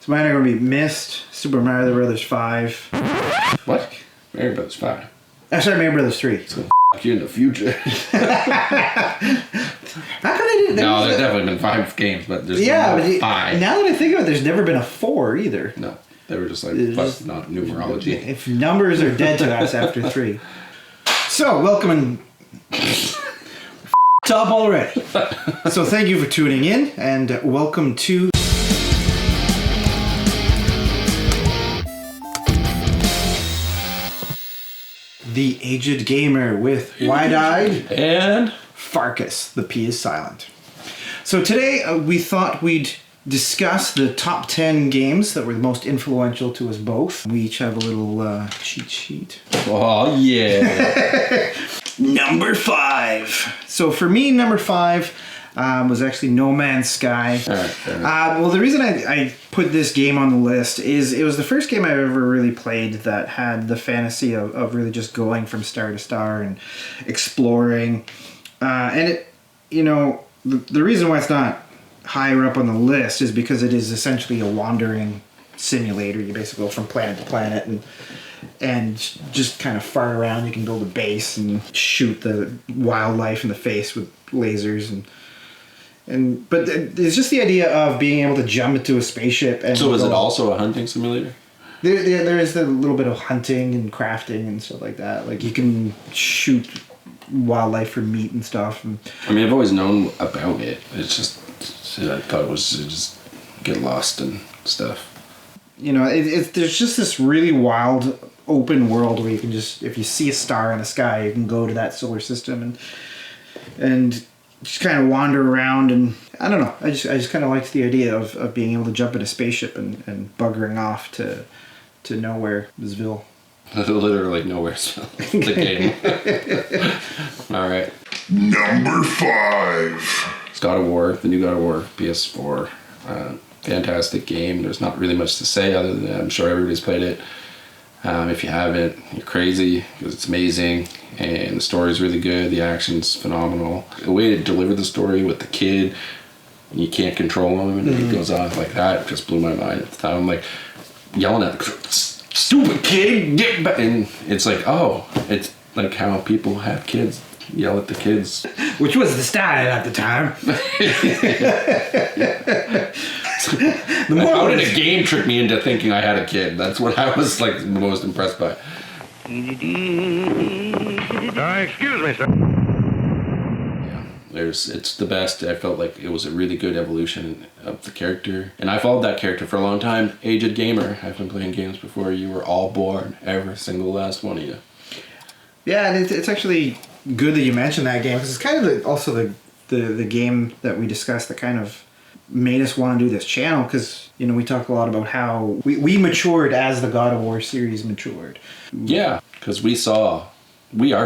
So mine are going to be Myst, Super Mario Brothers 5. What? Mario Brothers 5. Sorry, Mario Brothers 3. So f*** you in the future. How come they didn't? No, there's definitely been 5 games, but there's but 5. Now that I think of it, there's never been a 4 either. No, they were just like, fuck, not numerology. If numbers are dead to us after 3. So, welcome and... up already. So thank you for tuning in, and welcome to... The Aged Gamer with Widied and Pfarcus. The P is silent. So today we thought we'd discuss the top 10 games that were the most influential to us both. We each have a little cheat sheet. Oh, yeah. Number 5. So for me, number 5 was actually No Man's Sky. All right, fair enough. Well, the reason I put this game on the list is it was the first game I ever really played that had the fantasy of really just going from star to star and exploring. And it, you know, the reason why it's not higher up on the list is because it is essentially a wandering simulator. You basically go from planet to planet and just kind of fart around. You can build a base and shoot the wildlife in the face with lasers but it's just the idea of being able to jump into a spaceship and so is it also a hunting simulator? There is a little bit of hunting and crafting and stuff like that. Like you can shoot wildlife for meat and stuff. I mean, I've always known about it. It's just I thought it was to just get lost and stuff. You know, there's just this really wild open world where you can just, if you see a star in the sky, you can go to that solar system and just kind of wander around. And I don't know, I just kind of liked the idea of being able to jump in a spaceship and buggering off to Nowheresville. Literally Nowheresville. The game. All right. Number 5. It's God of War, the new God of War, PS4. Fantastic game. There's not really much to say other than I'm sure everybody's played it. If you haven't, you're crazy because it's amazing and the story's really good. The action's phenomenal. The way to deliver the story with the kid, you can't control him and he goes off like that, just blew my mind at the time. I'm like yelling at the stupid kid, get back! And it's like, oh, it's like how people have kids yell at the kids, which was the style at the time. How did a game trick me into thinking I had a kid? That's what I was like most impressed by. Excuse me, sir. Yeah, it's the best. I felt like it was a really good evolution of the character, and I followed that character for a long time. Aged Gamer, I've been playing games before you were all born, every single last one of you. Yeah, and it's actually good that you mentioned that game because it's kind of also the game that we discussed that kind of made us want to do this channel, because you know we talk a lot about how we matured as the God of War series matured. Yeah, because we are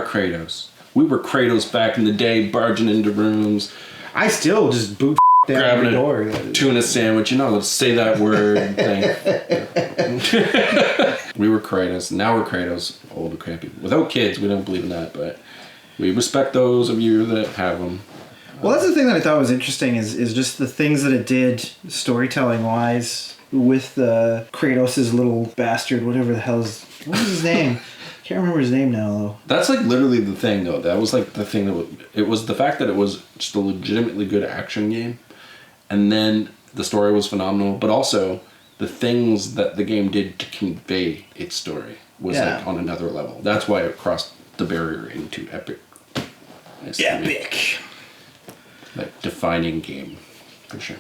Kratos. We were Kratos back in the day, barging into rooms. I still just boot down grabbing the door. A tuna sandwich. You're not allowed to say that word. We were Kratos. Now we're Kratos, old and crampy. Without kids, we don't believe in that, but we respect those of you that have them. Well, that's the thing that I thought was interesting is just the things that it did storytelling-wise with Kratos' little bastard, whatever the hell is... What was his name? Can't remember his name now, though. That's like literally the thing, though. That was like the thing it was the fact that it was just a legitimately good action game, and then the story was phenomenal, but also the things that the game did to convey its story was like on another level. That's why it crossed the barrier into epic. Epic. Like defining game, for sure.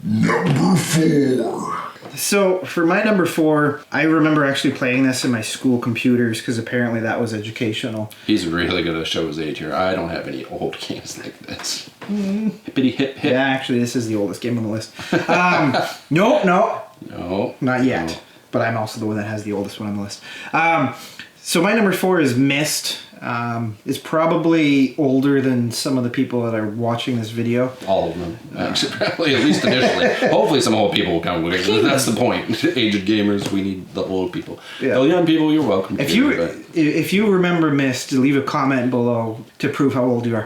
Number 4. So for my number 4, I remember actually playing this in my school computers because apparently that was educational. He's really going to show his age here. I don't have any old games like this. Hippity hip hip. Yeah, actually this is the oldest game on the list. No, not yet. No. But I'm also the one that has the oldest one on the list. So my number 4 is Myst. It's probably older than some of the people that are watching this video. All of them. Actually, probably, at least initially. Hopefully some old people will come. That's the point. Aged gamers, we need the old people. Yeah. The young people, you're welcome. If you remember Myst, leave a comment below to prove how old you are.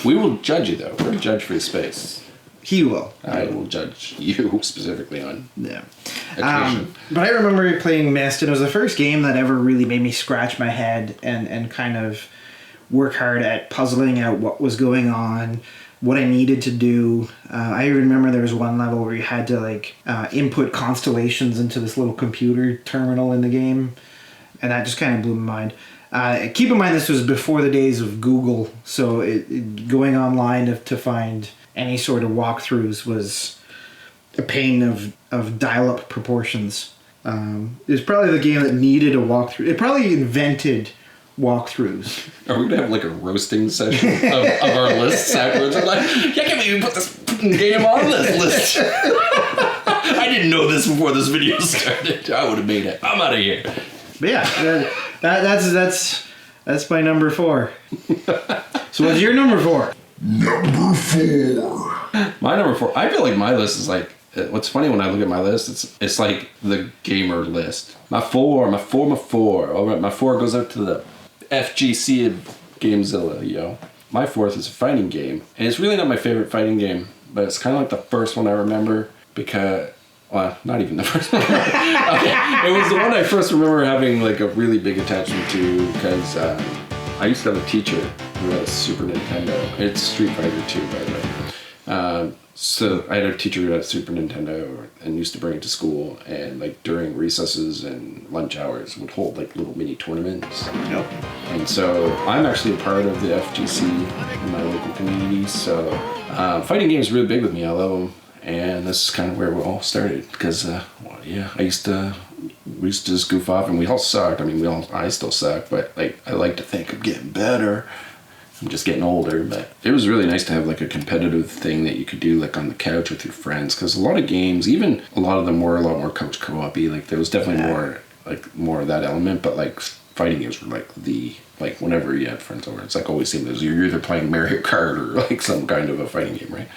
We will judge you, though. We're a judge-free space. He will. I will judge you specifically on Yeah. attrition. But I remember playing Myst, and it was the first game that ever really made me scratch my head and kind of work hard at puzzling out what was going on, what I needed to do. I remember there was one level where you had to like input constellations into this little computer terminal in the game, and that just kind of blew my mind. Keep in mind this was before the days of Google, so going online to find any sort of walkthroughs was a pain of dial-up proportions. It was probably the game that needed a walkthrough. It probably invented walkthroughs. Are we going to have like a roasting session of our lists afterwards? I'm like, I can't believe you put this game on this list. I didn't know this before this video started. I would have made it. I'm out of here. But yeah, that's my number 4. So what's your number 4? Number 4. My number 4. I feel like my list is like, what's funny when I look at my list, it's like the gamer list. My 4. All right, my 4 goes out to the FGC of GameZilla, yo. My 4th is a fighting game. And it's really not my favorite fighting game, but it's kind of like the first one I remember because, well, not even the first one. Okay, it was the one I first remember having like a really big attachment to because I used to have a teacher who had a Super Nintendo. It's Street Fighter 2, by the way. So I had a teacher who had a Super Nintendo and used to bring it to school, and like during recesses and lunch hours would hold like little mini tournaments. Nope. And so I'm actually a part of the FGC in my local community. So fighting games are really big with me. I love them, and this is kind of where it all started because we used to just goof off, and we all sucked. I mean, I still suck, but like I like to think I'm getting better. I'm just getting older, but it was really nice to have like a competitive thing that you could do like on the couch with your friends, because a lot of games, even a lot of them were a lot more couch co-op-y. Like there was definitely more of that element, but like fighting games were like whenever you had friends over, it's like always seemed as you're either playing Mario Kart or like some kind of a fighting game, right?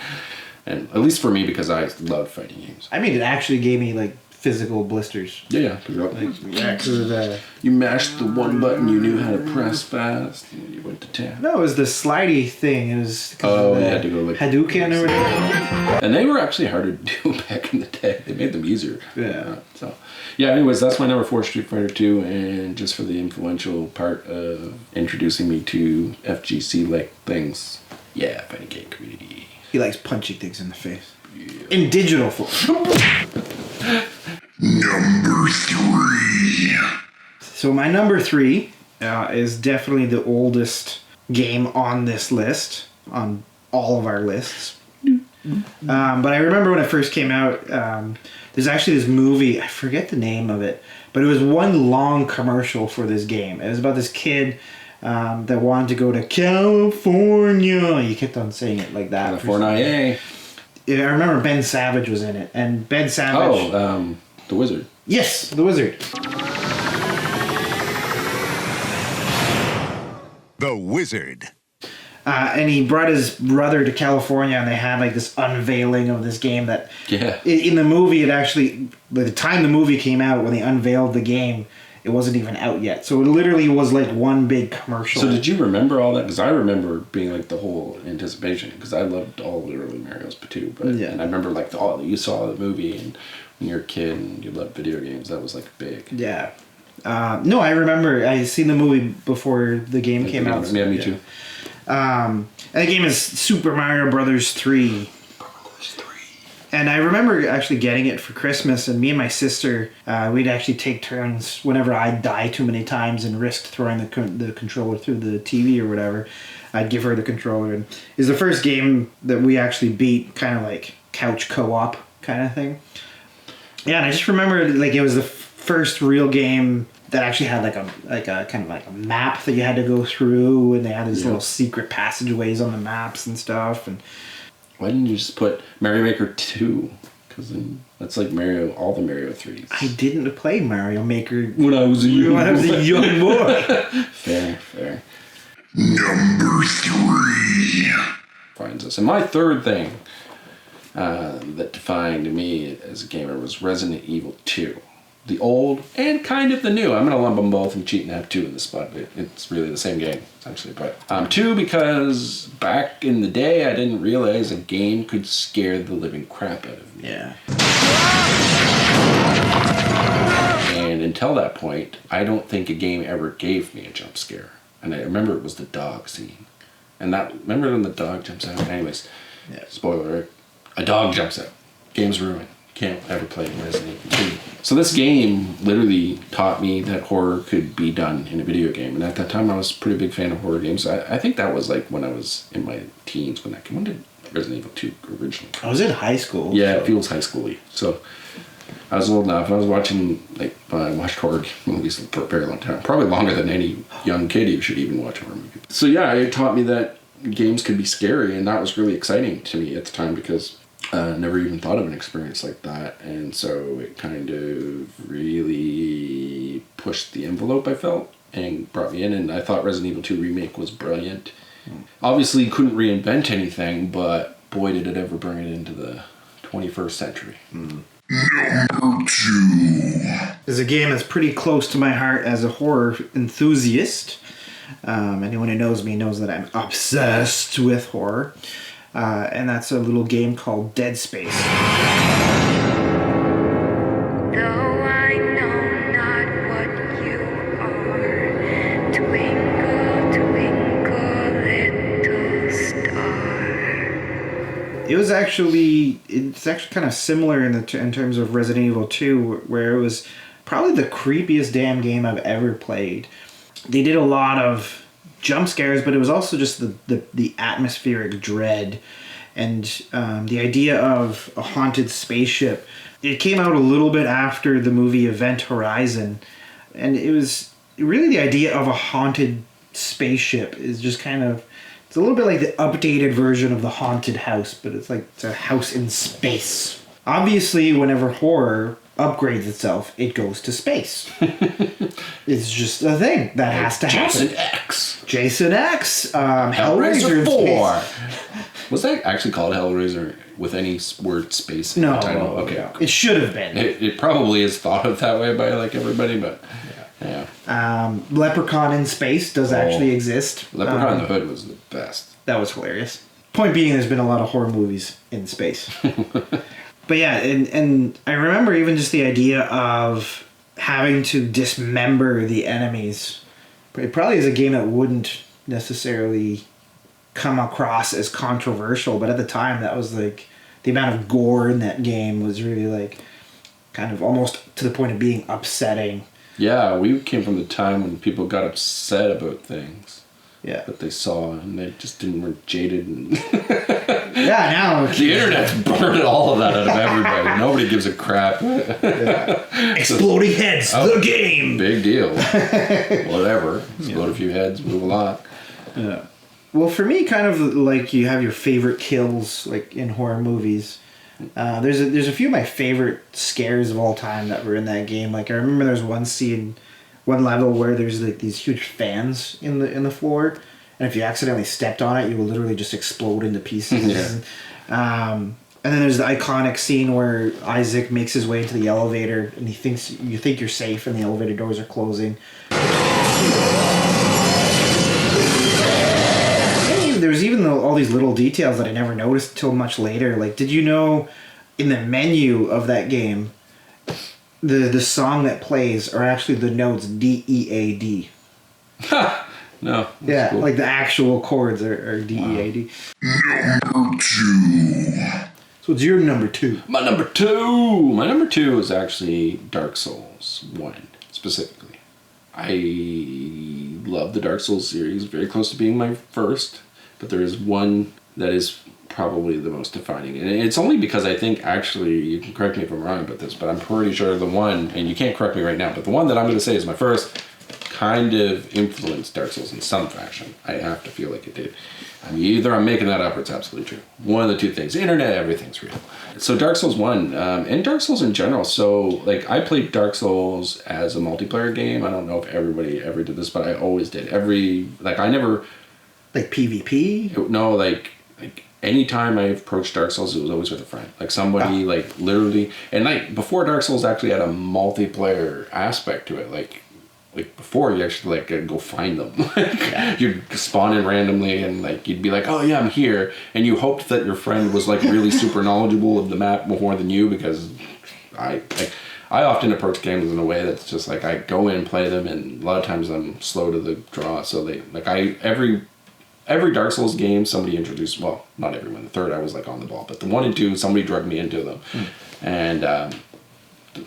And at least for me, because I love fighting games. I mean, it actually gave me like physical blisters. Yeah. Because you mashed the one button you knew how to press fast, and you went to town. No, it was the slidey thing. It was you had to go like Hadouken or whatever. And they were actually harder to do back in the day. They made them easier. Yeah. Anyways, that's my number 4, Street Fighter 2, and just for the influential part of introducing me to FGC like things. Yeah, fighting game community. He likes punching things in the face. Yeah. In digital form. Number 3. So my number 3 is definitely the oldest game on this list, on all of our lists. But I remember when it first came out, there's actually this movie, I forget the name of it, but it was one long commercial for this game. It was about this kid that wanted to go to California. He kept on saying it like that. California. I remember Ben Savage was in it, and Ben Savage... The Wizard. Yes, the Wizard. The Wizard. And he brought his brother to California, and they had like this unveiling of this game that... Yeah. In the movie, it actually... By the time the movie came out, when they unveiled the game, it wasn't even out yet. So it literally was like one big commercial. So did you remember all that? Because I remember being like the whole anticipation, because I loved all the early Marios too. But yeah. And I remember like you saw the movie, and when you're a kid and you loved video games, that was like big. Yeah. No, I remember. I seen the movie before the game came out. Yeah, me too. And the game is Super Mario Brothers 3. And I remember actually getting it for Christmas, and me and my sister, we'd actually take turns whenever I'd die too many times and risked throwing the controller through the TV or whatever. I'd give her the controller. And it was the first game that we actually beat, kind of like couch co-op kind of thing. Yeah, and I just remember like it was the first real game that actually had like a kind of like a map that you had to go through, and they had these little secret passageways on the maps and stuff. And why didn't you just put Mario Maker 2? Because that's like Mario, all the Mario 3s. I didn't play Mario Maker when I was a young boy. Fair. Number 3. Finds us. And my third thing that defined me as a gamer was Resident Evil 2. the old and kind of the new. I'm going to lump them both and cheat and have 2 in this spot. It's really the same game, essentially. But 2 because back in the day, I didn't realize a game could scare the living crap out of me. Yeah. And until that point, I don't think a game ever gave me a jump scare. And I remember it was the dog scene. And remember when the dog jumps out? Anyways, spoiler alert, a dog jumps out. Game's ruined. Can't ever play Resident Evil 2. So this game literally taught me that horror could be done in a video game. And at that time, I was a pretty big fan of horror games. I think that was like when I was in my teens when that came. When did Resident Evil 2 originally? I was in high school. Yeah, it feels high schooly. So I was old enough. I was watching, I watched horror movies for a very long time. Probably longer than any young kid you should even watch a horror movie. So yeah, it taught me that games could be scary. And that was really exciting to me at the time because never even thought of an experience like that, and so it kind of really pushed the envelope, I felt, and brought me in, and I thought Resident Evil 2 Remake was brilliant. Obviously couldn't reinvent anything, but boy did it ever bring it into the 21st century. Number 2. It's a game that's pretty close to my heart as a horror enthusiast. Anyone who knows me knows that I'm obsessed with horror. And that's a little game called Dead Space. Though I know not what you are, twinkle, twinkle, little star. It's actually kind of similar in terms of Resident Evil 2, where it was probably the creepiest damn game I've ever played. They did a lot of jump scares, but it was also just the atmospheric dread and the idea of a haunted spaceship. It came out a little bit after the movie Event Horizon, and it was really the idea of a haunted spaceship is just kind of, it's a little bit like the updated version of the haunted house, but it's a house in space. Obviously, whenever horror upgrades itself, it goes to space. It's just a thing that has to happen. Jason X. Hellraiser 4. Was that actually called Hellraiser with any word space in the title? Okay. No. It should have been. It probably is thought of that way by everybody, but yeah. Leprechaun in Space does actually exist. Leprechaun in the Hood was the best. That was hilarious. Point being, there's been a lot of horror movies in space. But yeah, and I remember even just the idea of having to dismember the enemies. It probably is a game that wouldn't necessarily come across as controversial, but at the time that was the amount of gore in that game was really kind of almost to the point of being upsetting. Yeah, we came from the time when people got upset about things. Yeah. That they saw, and they just weren't jaded. And yeah, now the internet's burned all of that out of everybody. Nobody gives a crap. Yeah. Exploding heads, the game. Big deal. Whatever. Explode a few heads, move along. Yeah. Well, for me, kind of like you have your favorite kills, like in horror movies. There's a few of my favorite scares of all time that were in that game. Like I remember there's one scene, one level where there's these huge fans in the floor, and if you accidentally stepped on it, you will literally just explode into pieces. Yeah. And then there's the iconic scene where Isaac makes his way into the elevator, and you think you're safe, and the elevator doors are closing. There's even all these little details that I never noticed until much later. Like, did you know in the menu of that game, the song that plays are actually the notes D-E-A-D? No. Yeah, cool. like the actual chords are D-E-A-D. Number 2. So it's your number 2. My number two is actually Dark Souls 1, specifically. I love the Dark Souls series, very close to being my first. But there is one that is probably the most defining. And it's only because I think, actually, you can correct me if I'm wrong about this, but I'm pretty sure the one, and you can't correct me right now, but the one that I'm going to say is my first, kind of influenced Dark Souls in some fashion. I have to feel like it did. I mean, either I'm making that up or it's absolutely true. One of the two things. Internet, everything's real. So Dark Souls 1, and Dark Souls in general. So, I played Dark Souls as a multiplayer game. I don't know if everybody ever did this, but I always did. I never... Like PvP? No, anytime I approached Dark Souls, it was always with a friend. Like somebody, like literally, and like before Dark Souls actually had a multiplayer aspect to it. Like before you actually like go find them. You'd spawn in randomly and like you'd be like, oh yeah, I'm here, and you hoped that your friend was like really super knowledgeable of the map more than you, because I often approach games in a way that's just like I go in, play them, and a lot of times I'm slow to the draw. So they like every Dark Souls game somebody introduced, well, not everyone. The third I was like on the ball, but the 1 and 2 somebody drugged me into them, and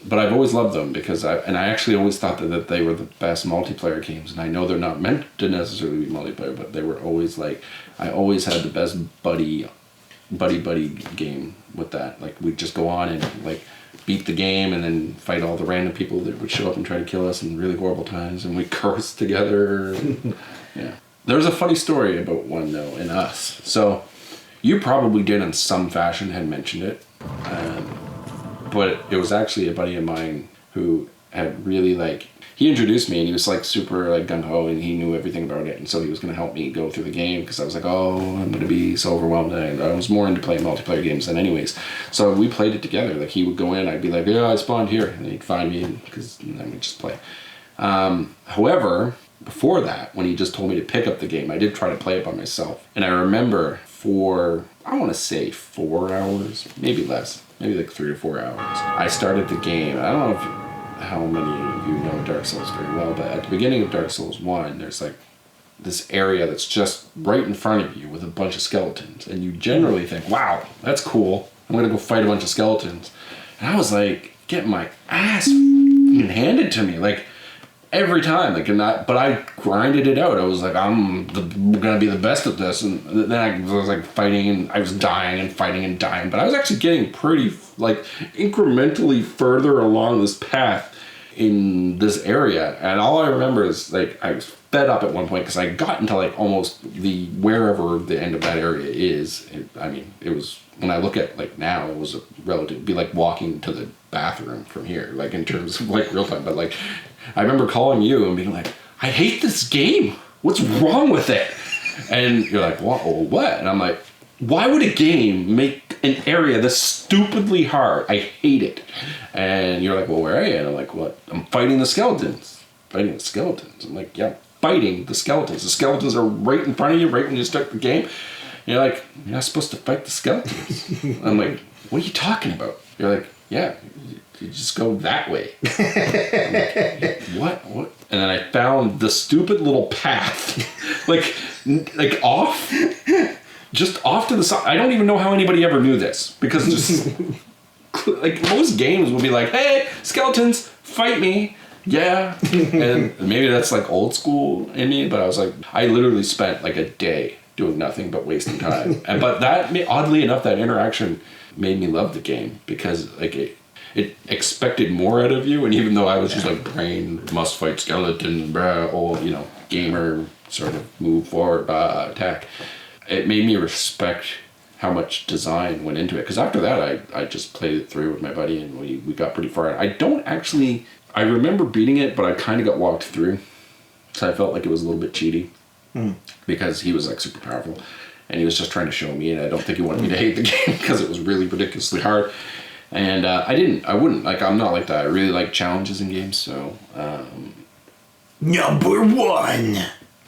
but I've always loved them because I actually always thought that they were the best multiplayer games, and I know they're not meant to necessarily be multiplayer, but they were always like, I always had the best buddy game with that. Like we'd just go on and like beat the game and then fight all the random people that would show up and try to kill us in really horrible times, and we curse together. Yeah. There's a funny story about one though in us. So you probably did in some fashion had mentioned it. But it was actually a buddy of mine who had really like, he introduced me and he was like super like gung-ho and he knew everything about it, and so he was going to help me go through the game because I was like, oh, I'm going to be so overwhelmed, and I was more into playing multiplayer games than anyways. So we played it together. Like he would go in, I'd be like, yeah, I spawned here, and he'd find me because then we'd just play. However, before that, when he just told me to pick up the game, I did try to play it by myself, and I remember for, I want to say 4 hours, maybe less, maybe like 3 or 4 hours. I started the game. I don't know how many of you know Dark Souls very well, but at the beginning of Dark Souls 1, there's like this area that's just right in front of you with a bunch of skeletons. And you generally think, wow, that's cool. I'm going to go fight a bunch of skeletons. And I was like, getting my ass handed to me. Like, every time, like, but I grinded it out. I was like, I'm gonna be the best at this, and then I was like fighting, and I was dying and fighting and dying. But I was actually getting pretty like incrementally further along this path in this area, and all I remember is like I was fed up at one point because I got into like almost the wherever the end of that area is. It was, when I look at like now, it was a relative, it'd be like walking to the bathroom from here, like in terms of like real time, but like. I remember calling you and being like, I hate this game. What's wrong with it? And you're like, what? And I'm like, why would a game make an area this stupidly hard? I hate it. And you're like, well, where are you? And I'm like, what? I'm fighting the skeletons. Fighting the skeletons. I'm like, yeah, fighting the skeletons. The skeletons are right in front of you, right when you start the game. And you're like, you're not supposed to fight the skeletons. I'm like, what are you talking about? You're like, yeah, you just go that way. Like, what? And then I found the stupid little path, like off, just off to the side. I don't even know how anybody ever knew this, because just like most games will be like, hey, skeletons, fight me. Yeah. And maybe that's like old school in me, but I was like, I literally spent like a day doing nothing but wasting time. But that, oddly enough, that interaction made me love the game, because like it expected more out of you, and even though I was just like brain must fight skeleton, gamer sort of move forward, attack, it made me respect how much design went into it. Because after that, I just played it through with my buddy, and we got pretty far. I remember beating it, but I kind of got walked through, so I felt like it was a little bit cheaty, because he was like super powerful. And he was just trying to show me, and I don't think he wanted me to hate the game because it was really ridiculously hard. And I wouldn't, like, I'm not like that. I really like challenges in games, so. Number 1!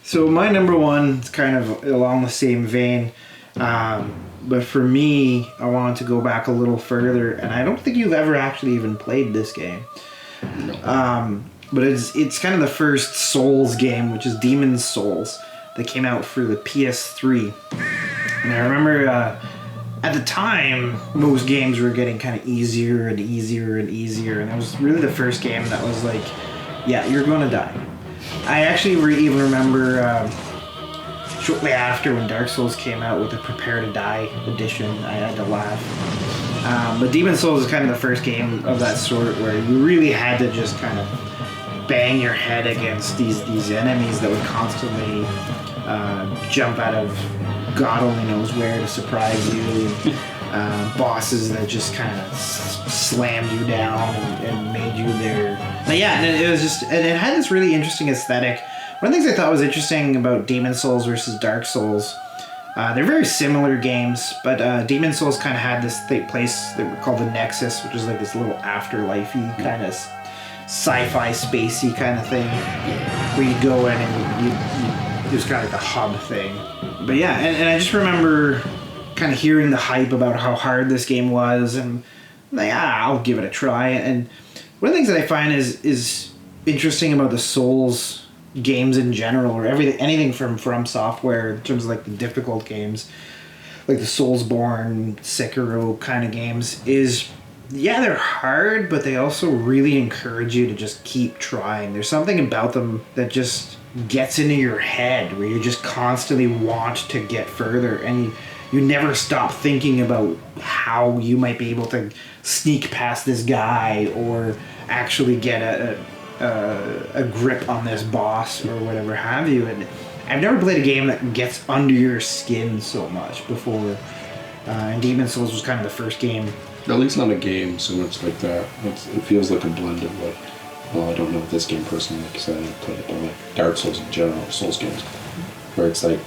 So my number 1 is kind of along the same vein. But for me, I wanted to go back a little further, and I don't think you've ever actually even played this game. No. But it's kind of the first Souls game, which is Demon's Souls, that came out for the PS3. And I remember at the time, most games were getting kind of easier and easier and easier, and it was really the first game that was like, yeah, you're going to die. I actually even remember shortly after, when Dark Souls came out with the Prepare to Die edition, I had to laugh. But Demon's Souls is kind of the first game of that sort where you really had to just kind of bang your head against these enemies that would constantly jump out of God only knows where to surprise you. Bosses that just kind of slammed you down and made you their... But yeah, and it was just... And it had this really interesting aesthetic. One of the things I thought was interesting about Demon's Souls versus Dark Souls They're very similar games, but Demon Souls kind of had this place they were called the Nexus, which is like this little afterlife-y kind of sci-fi spacey kind of thing, where you go in and it was kind of like a hub thing. But yeah, and I just remember kind of hearing the hype about how hard this game was, and like, I'll give it a try. And one of the things that I find is interesting about the Souls games in general, or anything from Software in terms of like the difficult games, like the Soulsborne, Sekiro kind of games, is they're hard, but they also really encourage you to just keep trying. There's something about them that just gets into your head where you just constantly want to get further, and you never stop thinking about how you might be able to sneak past this guy or actually get a grip on this boss or whatever have you. And I've never played a game that gets under your skin so much before. And Demon Souls was kind of the first game. At least not a game so much like that. It feels like a blend of like, well, I don't know this game personally, like I said, I haven't played it, but like Dark Souls in general, Souls games, where it's like,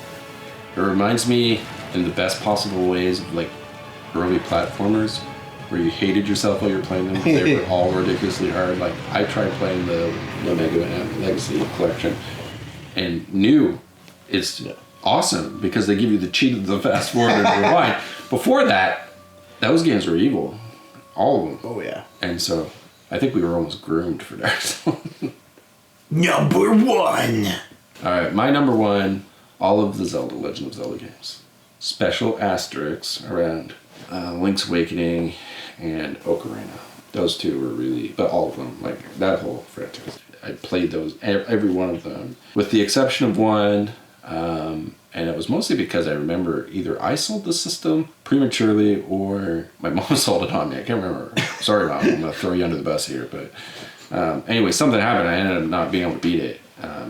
it reminds me in the best possible ways of like early platformers, where you hated yourself while you were playing them. They were all ridiculously hard. Like, I tried playing the Mega Man Legacy Collection and knew it's awesome because they give you the cheat of the fast forward and rewind. Before that, those games were evil. All of them. Oh, yeah. And so, I think we were almost groomed for Dark Souls. Number 1! Alright, my number 1, all of the Zelda Legend of Zelda games. Special asterisks around Link's Awakening and Ocarina. Those two were really, but all of them, like that whole franchise. I played those, every one of them, with the exception of one, and it was mostly because I remember either I sold the system prematurely or my mom sold it on me. I can't remember. Sorry, Mom, I'm going to throw you under the bus here. But anyway, something happened. I ended up not being able to beat it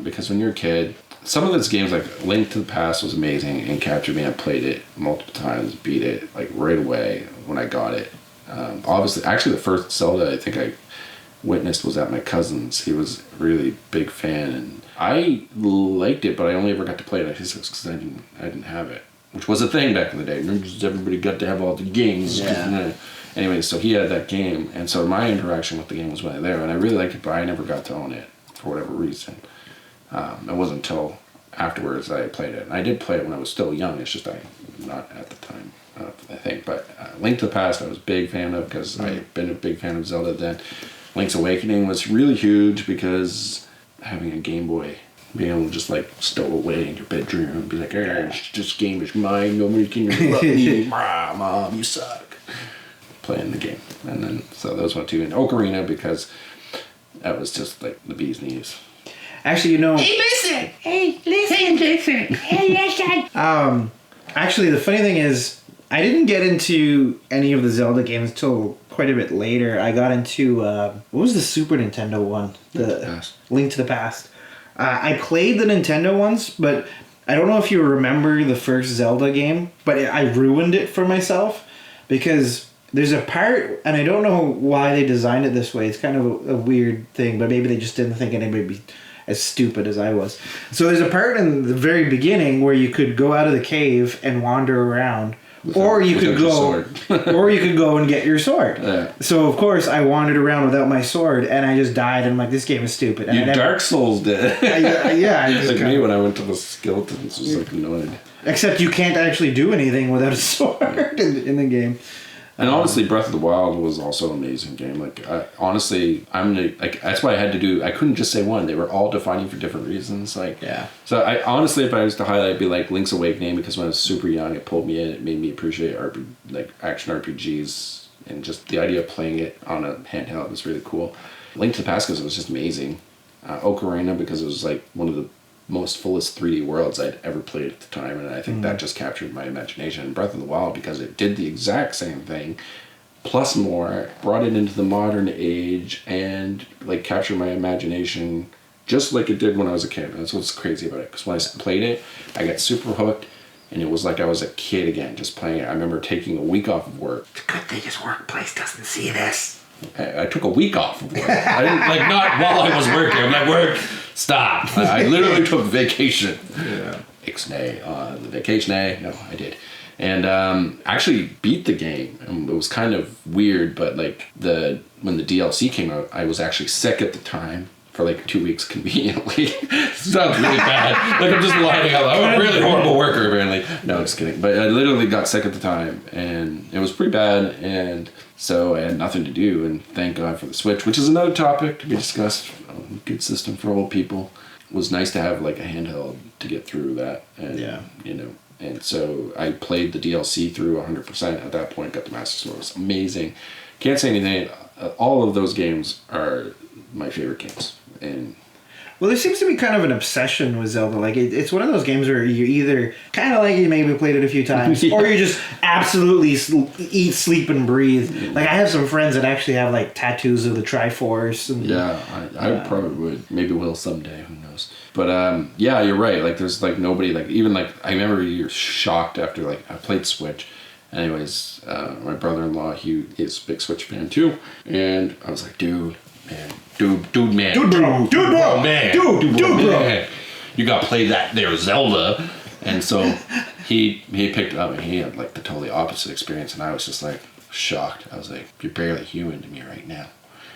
because when you're a kid, some of those games, like Link to the Past was amazing and captured me. I played it multiple times, beat it like right away when I got it. Obviously, actually the first Zelda I think I witnessed was at my cousin's. He was a really big fan, and I liked it, but I only ever got to play it at his house because I didn't have it, which was a thing back in the day. Everybody got to have all the games. Yeah. Anyway, so he had that game, and so my interaction with the game was when I was there, and I really liked it, but I never got to own it for whatever reason. It wasn't until afterwards that I played it. And I did play it when I was still young. It's just not at the time, I think. But Link to the Past I was a big fan of because I've been a big fan of Zelda then. Link's Awakening was really huge because having a Game Boy, being able to just like stow away in your bedroom and be like, hey, this game is mine. Nobody can interrupt me. Mom, you suck. Playing the game. And then, so those went to, and Ocarina because that was just like the bee's knees. Actually, you know... Hey, listen! Hey, listen! Hey, listen! Actually, the funny thing is, I didn't get into any of the Zelda games until quite a bit later. I got into, what was the Super Nintendo one? Link to the Past. I played the Nintendo ones, but I don't know if you remember the first Zelda game, but I ruined it for myself because there's a part, and I don't know why they designed it this way. It's kind of a weird thing, but maybe they just didn't think anybody would be as stupid as I was. So there's a part in the very beginning where you could go out of the cave and wander around, or you could go and get your sword. Yeah. So of course I wandered around without my sword, and I just died. And I'm like, this game is stupid. And Dark Souls did. I just like me when I went to the skeletons, was like annoyed. Except you can't actually do anything without a sword in the game. And honestly, Breath of the Wild was also an amazing game. Like, that's why I couldn't just say one. They were all defining for different reasons. Like, yeah. So I honestly, if I was to highlight, it'd be like Link's Awakening because when I was super young, it pulled me in. It made me appreciate action RPGs, and just the idea of playing it on a handheld was really cool. Link to the Past because it was just amazing. Ocarina because it was like one of the most fullest 3D worlds I'd ever played at the time, and I think that just captured my imagination. And Breath of the Wild because it did the exact same thing plus more, brought it into the modern age and like captured my imagination just like it did when I was a kid. That's what's crazy about it, because when I played it I got super hooked and it was like I was a kid again just playing it. I remember taking a week off of work. The good thing is workplace doesn't see this. I took a week off of work. I didn't, not while I was working. I'm like, work, stop. I literally took vacation. Yeah. Ixnay on the vacation. No, I did. And actually beat the game. It was kind of weird, but like when the DLC came out, I was actually sick at the time for like 2 weeks conveniently. Sounds really bad. Like I'm just lying out loud. I'm a really horrible worker apparently. No, just kidding. But I literally got sick at the time and it was pretty bad, and so I had nothing to do, and thank God for the Switch, which is another topic to be discussed. Good system for old people. It was nice to have like a handheld to get through that, and you know. And so I played the DLC through 100% at that point, got the Master Sword. It was amazing. Can't say anything. All of those games are my favorite games. And well, there seems to be kind of an obsession with Zelda. Like, it's one of those games where you either kind of like you maybe played it a few times, or you just absolutely eat, sleep, and breathe. Like, I have some friends that actually have, like, tattoos of the Triforce. And, yeah, I probably would. Maybe will someday. Who knows? But, yeah, you're right. Like, there's, like, nobody, like, even, like, I remember you're shocked after, like, I played Switch. Anyways, my brother-in-law, he is a big Switch fan, too. And I was like, dude, man. Dude, bro. You gotta play that there Zelda. And so he picked it up and he had like the totally opposite experience, and I was just like shocked. I was like, you're barely human to me right now.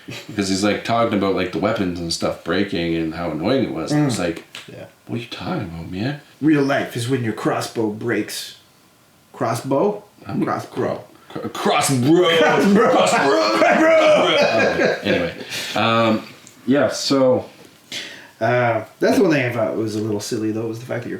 Because he's like talking about like the weapons and stuff breaking and how annoying it was. And I was like, what are you talking about, man? Real life is when your crossbow breaks. Crossbow? Crossbro. Anyway, yeah. So that's the one thing I thought was a little silly though, was the fact that your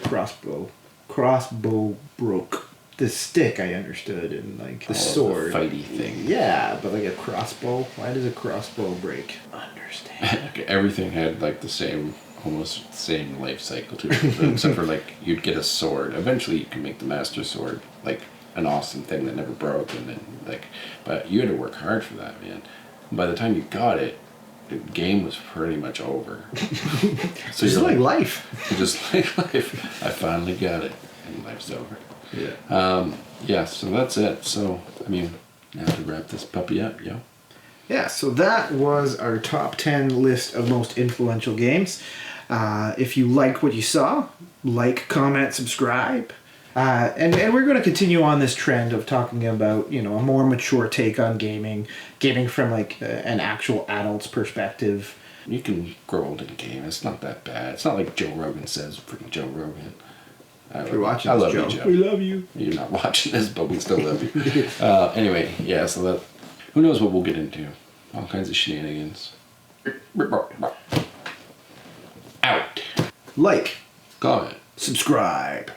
crossbow broke. The stick I understood, and like the sword, the fighty thing. Yeah, but like a crossbow. Why does a crossbow break? Understand. Everything had like the same, almost the same life cycle to it, except for like you'd get a sword. Eventually, you can make the Master Sword like an awesome thing that never broke, and then like, but you had to work hard for that, man. And by the time you got it, the game was pretty much over. So just like life. Just like life. I finally got it, and life's over. Yeah. Yeah. So that's it. So I mean, now to wrap this puppy up, yo. Yeah. So that was our top 10 list of most influential games. If you liked what you saw, like, comment, subscribe. And we're going to continue on this trend of talking about, you know, a more mature take on gaming from like an actual adult's perspective. You can grow old in a game. It's not that bad. It's not like Joe Rogan says. Freaking Joe Rogan. If you're watching I this, love you, Joe. Joe. We love you. You're not watching this, but we still love you. Anyway, yeah. So that, who knows what we'll get into? All kinds of shenanigans. Out. Like, Comment. subscribe.